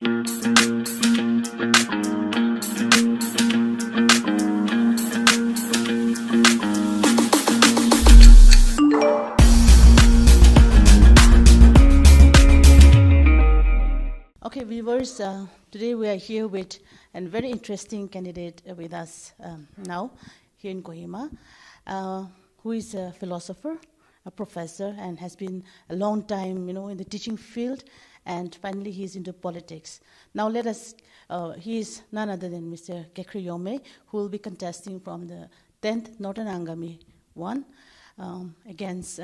Okay, viewers, today we are here with a very interesting candidate with us now here in Kohima, who is a philosopher, a professor, and has been a long time, in the teaching field, and finally he is into politics. Now he is none other than Mr. Kekhrie Yhome, who will be contesting from the 10th Northern Angami-I against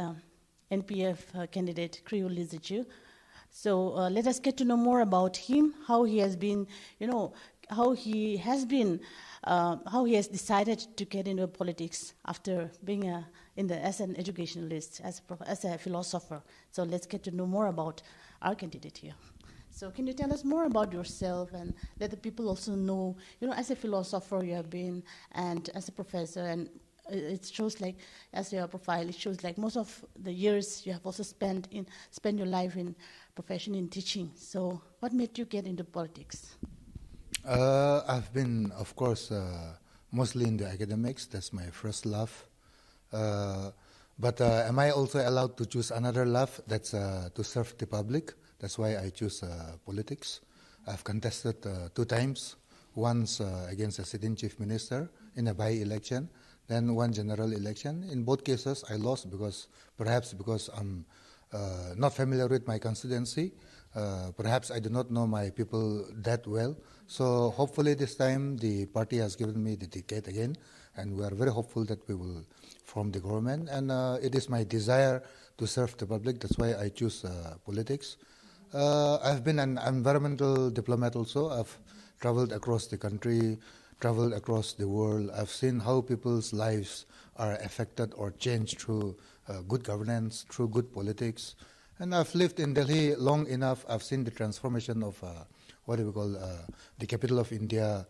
NPF candidate Khriehu Liezietsu. So let us get to know more about him, how he has been, how he has decided to get into politics after being as an educationalist, as a philosopher. So let's get to know more about our candidate here. So can you tell us more about yourself and let the people also know, as a philosopher you have been and as a professor, and it shows like, as your profile, it shows like most of the years you have also spent your life in profession in teaching. So what made you get into politics? I've been, of course, mostly in the academics. That's my first love. But am I also allowed to choose another love? That's to serve the public. That's why I choose politics. I've contested 2 times. Once against a sitting chief minister in a by-election, then one general election. In both cases, I lost perhaps because I'm not familiar with my constituency. Perhaps I do not know my people that well. So hopefully this time the party has given me the ticket again, and we are very hopeful that we will form the government. And it is my desire to serve the public. That's why I choose politics. I've been an environmental diplomat also. I've traveled across the country, traveled across the world. I've seen how people's lives are affected or changed through good governance, through good politics. And I've lived in Delhi long enough. I've seen the transformation of what do we call the capital of India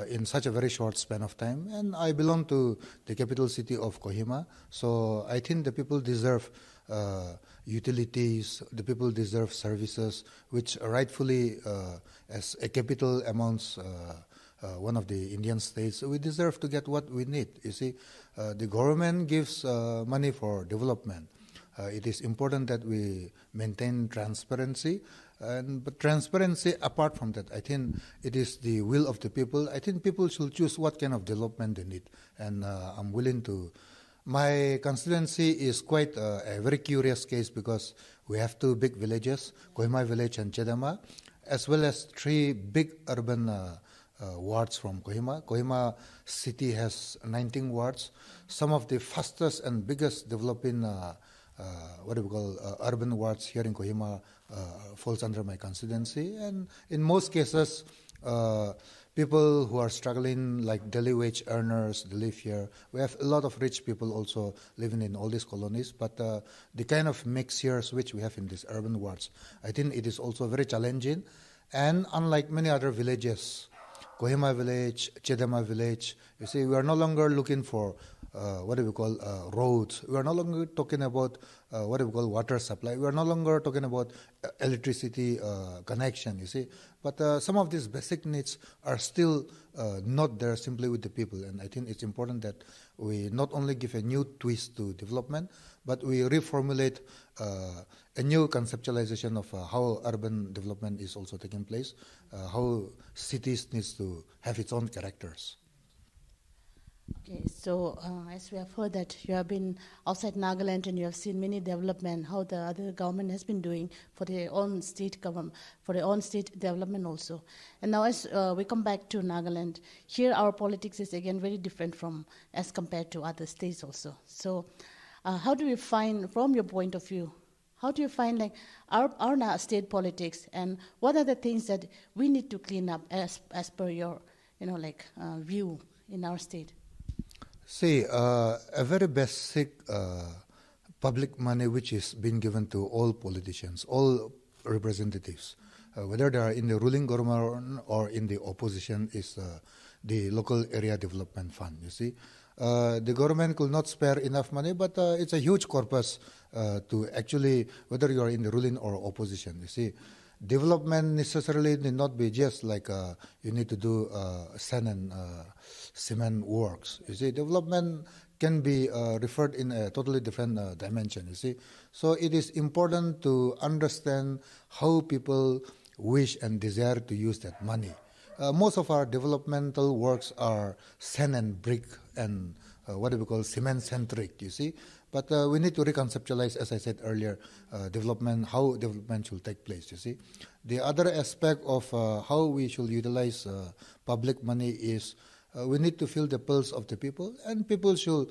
in such a very short span of time. And I belong to the capital city of Kohima. So I think the people deserve utilities, the people deserve services, which rightfully, as a capital amongst one of the Indian states, we deserve to get what we need. You see, the government gives money for development. It is important that we maintain transparency, but transparency apart from that, I think it is the will of the people. I think people should choose what kind of development they need, and I'm willing to. My constituency is quite a very curious case because we have 2 big villages, Kohima village and Chedama, as well as 3 big urban wards from Kohima. Kohima city has 19 wards. Some of the fastest and biggest developing urban wards here in Kohima falls under my constituency. And in most cases, people who are struggling, like daily wage earners, they live here. We have a lot of rich people also living in all these colonies, but the kind of mixtures which we have in these urban wards, I think it is also very challenging. And unlike many other villages, Kohima village, Chedama village, you see, we are no longer looking for roads. We are no longer talking about water supply. We are no longer talking about electricity connection, you see. But some of these basic needs are still not there simply with the people. And I think it's important that we not only give a new twist to development, but we reformulate a new conceptualization of how urban development is also taking place, how cities needs to have its own characters. Okay, so as we have heard that you have been outside Nagaland and you have seen many development, how the other government has been doing for their own state government, for their own state development also. And now as we come back to Nagaland, here our politics is again very different as compared to other states also. So how do you find, from your point of view, how do you find like our state politics, and what are the things that we need to clean up as per your view in our state? See, a very basic public money which is being given to all politicians, all representatives, whether they are in the ruling government or in the opposition, is the local area development fund, you see. The government could not spare enough money, but it's a huge corpus to actually, whether you are in the ruling or opposition, you see. development necessarily need not be just like you need to do sand and cement works. You see, development can be referred in a totally different dimension, you see. So it is important to understand how people wish and desire to use that money. Most of our developmental works are sand and brick and what do we call cement-centric, you see. But we need to reconceptualize, as I said earlier, development, how development should take place, you see. The other aspect of how we should utilize public money is we need to feel the pulse of the people, and people should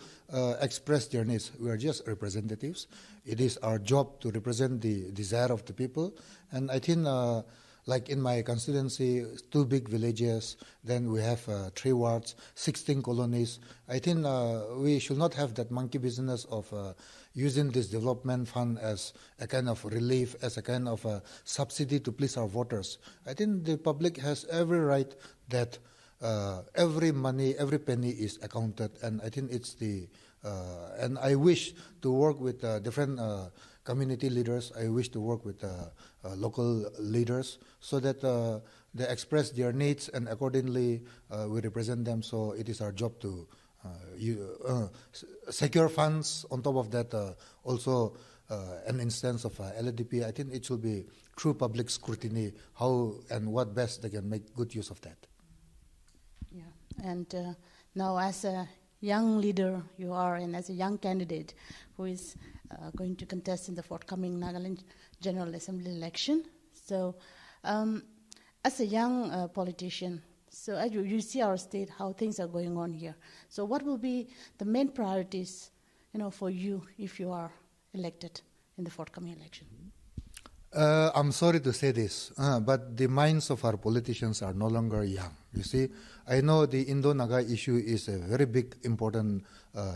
express their needs. We are just representatives. It is our job to represent the desire of the people. And I think, like in my constituency, 2 big villages, then we have 3 wards, 16 colonies. I think we should not have that monkey business of using this development fund as a kind of relief, as a kind of subsidy to please our voters. I think the public has every right that every money, every penny is accounted, and I think it's the and I wish to work with different community leaders. I wish to work with local leaders so that they express their needs, and accordingly we represent them. So it is our job to secure funds. On top of that, also an instance of NLTV. I think it should be through public scrutiny how and what best they can make good use of that. Yeah, and now as a young leader you are, and as a young candidate who is going to contest in the forthcoming Nagaland General Assembly Election. So as a young politician, so as you see our state, how things are going on here. So what will be the main priorities, for you if you are elected in the forthcoming election? I'm sorry to say this, but the minds of our politicians are no longer young. You see, I know the Indo-Naga issue is a very big, important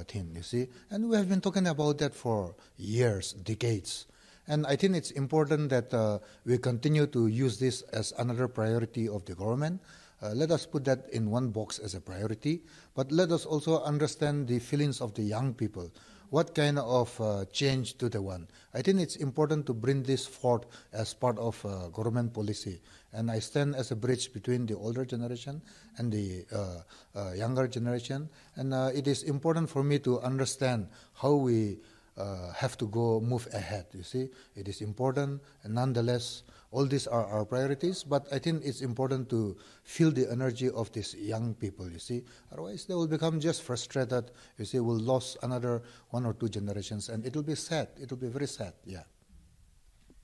thing, you see, and we have been talking about that for years, decades. And I think it's important that we continue to use this as another priority of the government. Let us put that in one box as a priority, but let us also understand the feelings of the young people. What kind of change do they want? I think it's important to bring this forth as part of government policy. And I stand as a bridge between the older generation and the younger generation. And it is important for me to understand how we have to move ahead, you see. It is important, and nonetheless, all these are our priorities, but I think it's important to feel the energy of these young people, you see. Otherwise, they will become just frustrated, you see. We'll lose another 1 or 2 generations, and it will be sad. It will be very sad, yeah.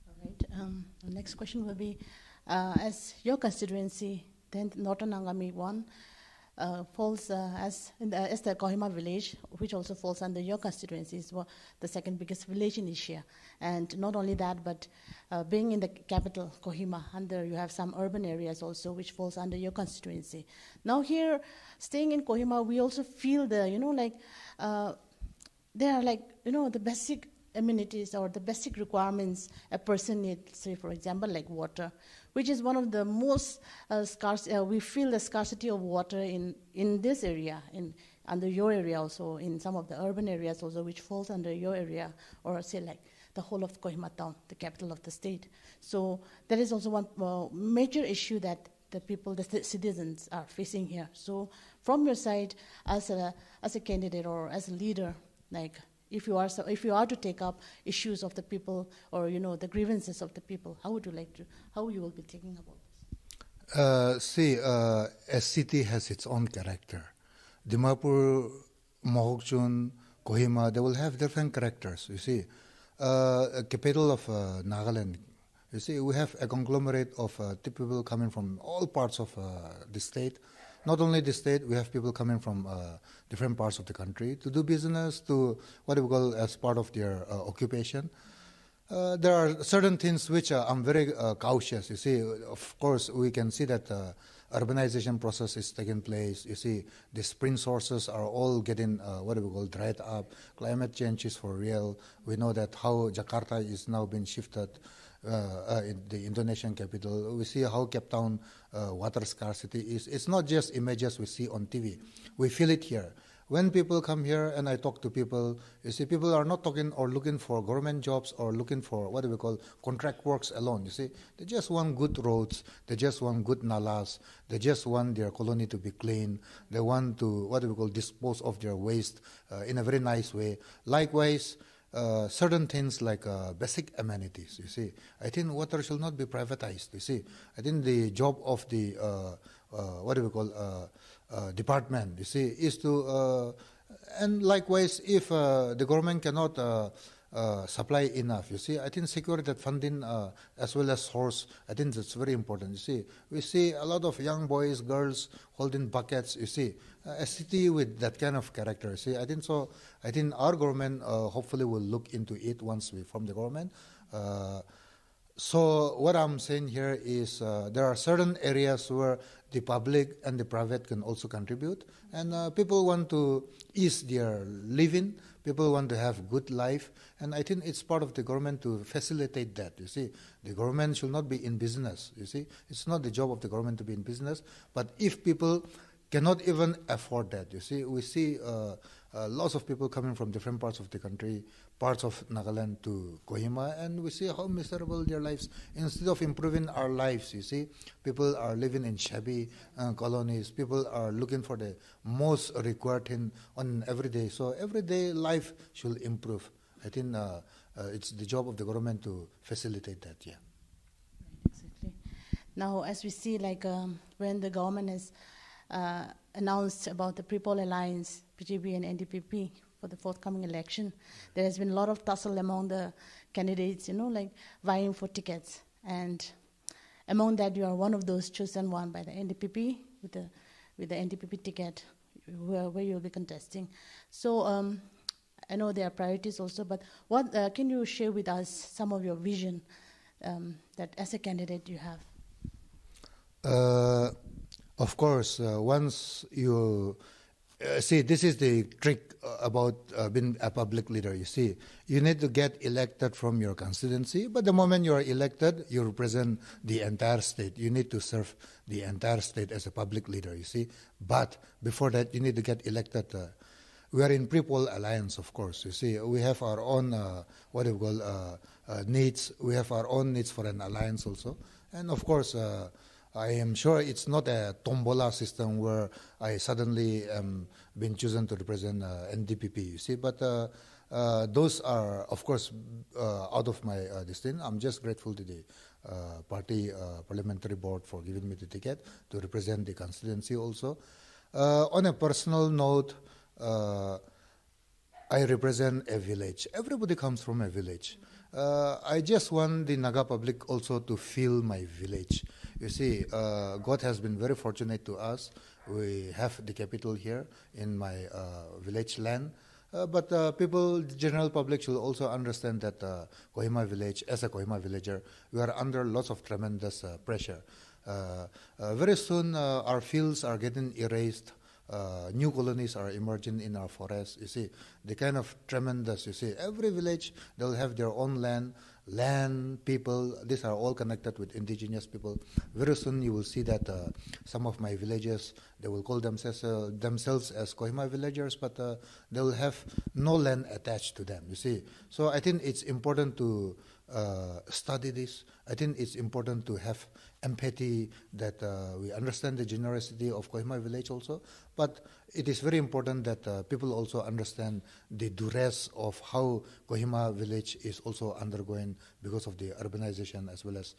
All right. The next question will be, as your constituency, then Northern Angami-I, falls as the Kohima village, which also falls under your constituency, is the second biggest village in Asia. And not only that, but being in the capital, Kohima, you have some urban areas also, which falls under your constituency. Now here, staying in Kohima, we also feel there are the basic amenities or the basic requirements a person needs, say for example, like water, which is one of the most scarce. We feel the scarcity of water in this area, under your area also, in some of the urban areas also, which falls under your area, or say like the whole of Kohima town, the capital of the state. So that is also one major issue that the people, the citizens are facing here. So from your side, as a candidate or as a leader, like if you are to take up issues of the people, or the grievances of the people, how you will be taking about this? A city has its own character. Dimapur, Mohokchung, Kohima, they will have different characters, you see. Capital of Nagaland, you see, we have a conglomerate of people coming from all parts of the state. Not only the state, we have people coming from different parts of the country to do business, to what we call as part of their occupation. There are certain things which I'm very cautious. You see, of course, we can see that urbanization process is taking place. You see, the spring sources are all getting dried up. Climate change is for real. We know that how Jakarta is now being shifted. In the Indonesian capital, we see how Cape Town water scarcity is. It's not just images we see on TV. We feel it here. when people come here and I talk to people, you see, people are not talking or looking for government jobs or looking for what do we call contract works alone. You see, they just want good roads, they just want good nalas, they just want their colony to be clean, they want to what do we call dispose of their waste in a very nice way. Likewise, certain things like basic amenities, you see. I think water shall not be privatized, you see. I think the job of the, what do we call, department, you see, is to, and likewise, if the government cannot supply enough, you see, I think secure that funding as well as source, I think that's very important, you see. We see a lot of young boys, girls holding buckets, you see. A city with that kind of character, you see. I think so. I think our government hopefully will look into it once we form the government. So what I'm saying here is there are certain areas where the public and the private can also contribute, and people want to ease their living, people want to have good life, and I think it's part of the government to facilitate that, you see. The government should not be in business, you see. It's not the job of the government to be in business, but if people cannot even afford that, you see, we see lots of people coming from different parts of the country, parts of Nagaland to Kohima, and we see how miserable their lives. Instead of improving our lives, you see, people are living in shabby colonies. People are looking for the most required thing on every day. So everyday life should improve. I think it's the job of the government to facilitate that. Yeah. Exactly. Now, as we see, like when the government has announced about the pre-poll alliance, PGB and NDPP, for the forthcoming election, there has been a lot of tussle among the candidates, you know, like vying for tickets. And among that, you are one of those chosen one by the NDPP with the NDPP ticket, where you'll be contesting. So I know there are priorities also, but what can you share with us some of your vision that as a candidate you have? Of course, once you see, this is the trick about being a public leader, you see. You need to get elected from your constituency, but the moment you are elected, you represent the entire state. You need to serve the entire state as a public leader, you see. But before that, you need to get elected. We are in pre-poll alliance, of course, you see. We have our own, what do you call, needs. We have our own needs for an alliance also. And of course, I am sure it's not a tombola system where I suddenly am been chosen to represent NDPP, you see. But those are, of course, out of my destiny. I'm just grateful to the party parliamentary board for giving me the ticket to represent the constituency also. On a personal note, I represent a village. Everybody comes from a village. I just want the Naga public also to feel my village. You see, God has been very fortunate to us. We have the capital here in my village land. But people, the general public should also understand that Kohima village, as a Kohima villager, we are under lots of tremendous pressure. Very soon, our fields are getting erased. New colonies are emerging in our forests, you see. The kind of tremendous, you see. Every village, they'll have their own land, people. These are all connected with indigenous people. Very soon you will see that some of my villages, they will call themselves as Kohima villagers, but they will have no land attached to them, you see. So I think it's important to study this. I think it's important to have empathy, that we understand the generosity of Kohima village also, but it is very important that people also understand the duress of how Kohima village is also undergoing because of the urbanization as well as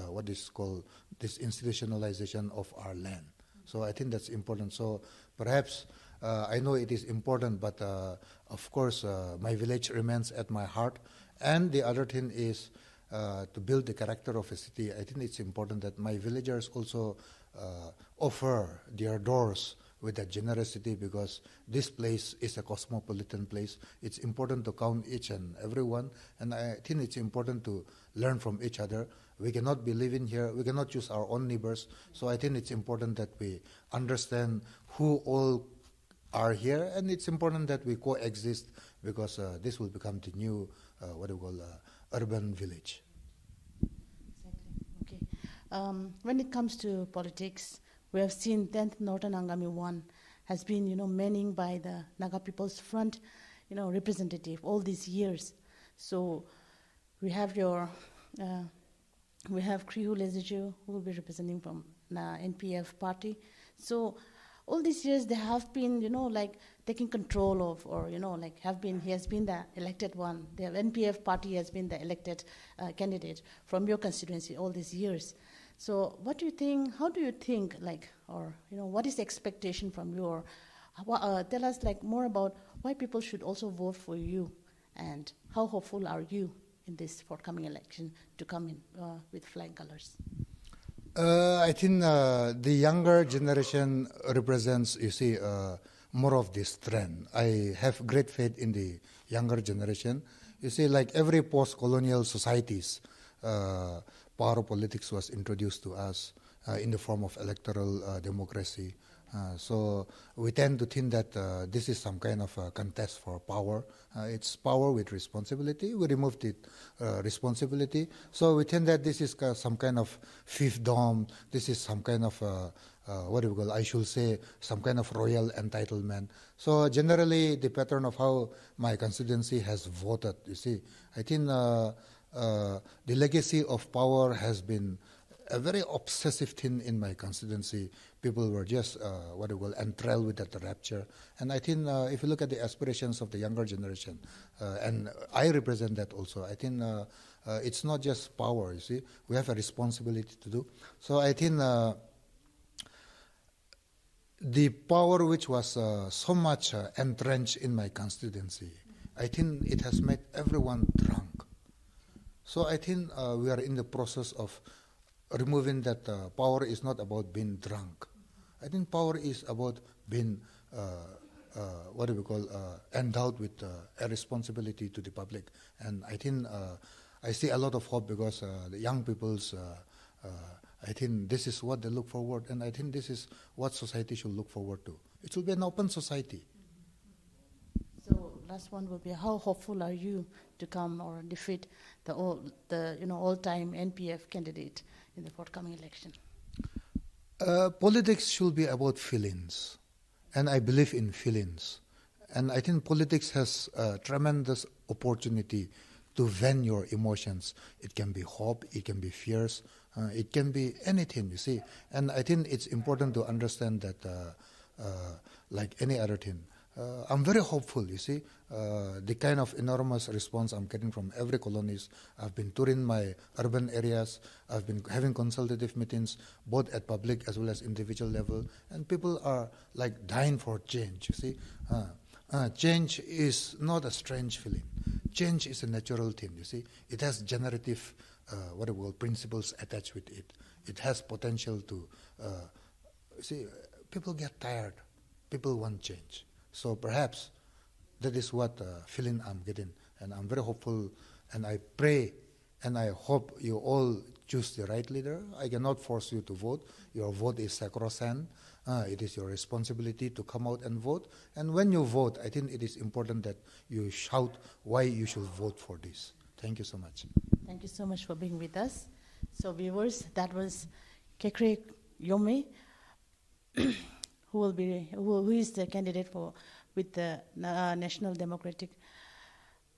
what is called this institutionalization of our land. So I think that's important. So perhaps I know it is important, but of course my village remains at my heart. And the other thing is to build the character of a city. I think it's important that my villagers also offer their doors with that generosity, because this place is a cosmopolitan place. It's important to count each and every one, and I think it's important to learn from each other. We cannot be living here, we cannot choose our own neighbors, so I think it's important that we understand who all are here, and it's important that we coexist, because this will become the new, what do we call, urban village. Exactly. Okay. When it comes to politics, we have seen 10th Northern Angami won, has been, manning by the Naga People's Front, representative all these years. So we have Khriehu Liezietsu, who will be representing from NPF Party. So all these years they have been, taking control of, or, he has been the elected one. The NPF Party has been the elected candidate from your constituency all these years. So what do you think, how do you think, what is the expectation from you? Or tell us more about why people should also vote for you, and how hopeful are you in this forthcoming election to come in with flying colors? I think the younger generation represents, more of this trend. I have great faith in the younger generation. You see, like every post-colonial societies, power politics was introduced to us in the form of electoral democracy. So we tend to think that this is some kind of a contest for power. It's power with responsibility. We removed it, responsibility. So we think that this is some kind of fiefdom. This is some kind of, I should say, some kind of royal entitlement. So generally, the pattern of how my constituency has voted, I think the legacy of power has been a very obsessive thing in my constituency. People were just, enthralled with that rapture. And I think if you look at the aspirations of the younger generation, and I represent that also, I think it's not just power, we have a responsibility to do. So I think the power which was so much entrenched in my constituency, I think it has made everyone drunk. So I think we are in the process of removing that. Power is not about being drunk. I think power is about being, endowed with a responsibility to the public. And I think I see a lot of hope because the young people's, I think this is what they look forward, and I think this is what society should look forward to. It should be an open society. So last one will be, how hopeful are you to come or defeat the all-time NPF candidate in the forthcoming election? Politics should be about feelings, and I believe in feelings. And I think politics has a tremendous opportunity to vent your emotions. It can be hope, it can be fears, it can be anything, And I think it's important to understand that, like any other thing, I'm very hopeful, the kind of enormous response I'm getting from every colonist. I've been touring my urban areas. I've been having consultative meetings, both at public as well as individual level. And people are dying for change, change is not a strange feeling. Change is a natural thing, It has generative, principles attached with it. It has potential to, people get tired. People want change. So perhaps that is what feeling I'm getting. And I'm very hopeful, and I pray, and I hope you all choose the right leader. I cannot force you to vote. Your vote is sacrosanct. It is your responsibility to come out and vote. And when you vote, I think it is important that you shout why you should vote for this. Thank you so much. Thank you so much for being with us. So viewers, that was Kekhrie Yhome, who is the candidate with the National Democratic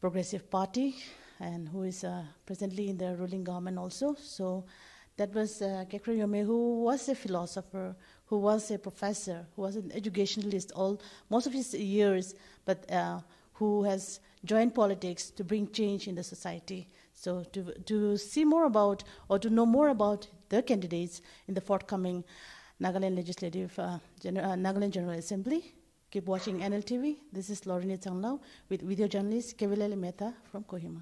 Progressive Party, and who is presently in the ruling government also. So that was Kekhrie Yhome, who was a philosopher, who was a professor, who was an educationalist most of his years, but who has joined politics to bring change in the society. So to see more about, or to know more about the candidates in the forthcoming Nagaland Nagaland General Assembly, keep watching NLTV. This is Lauren Changlao with video journalist Khriehu Liezietsu from Kohima.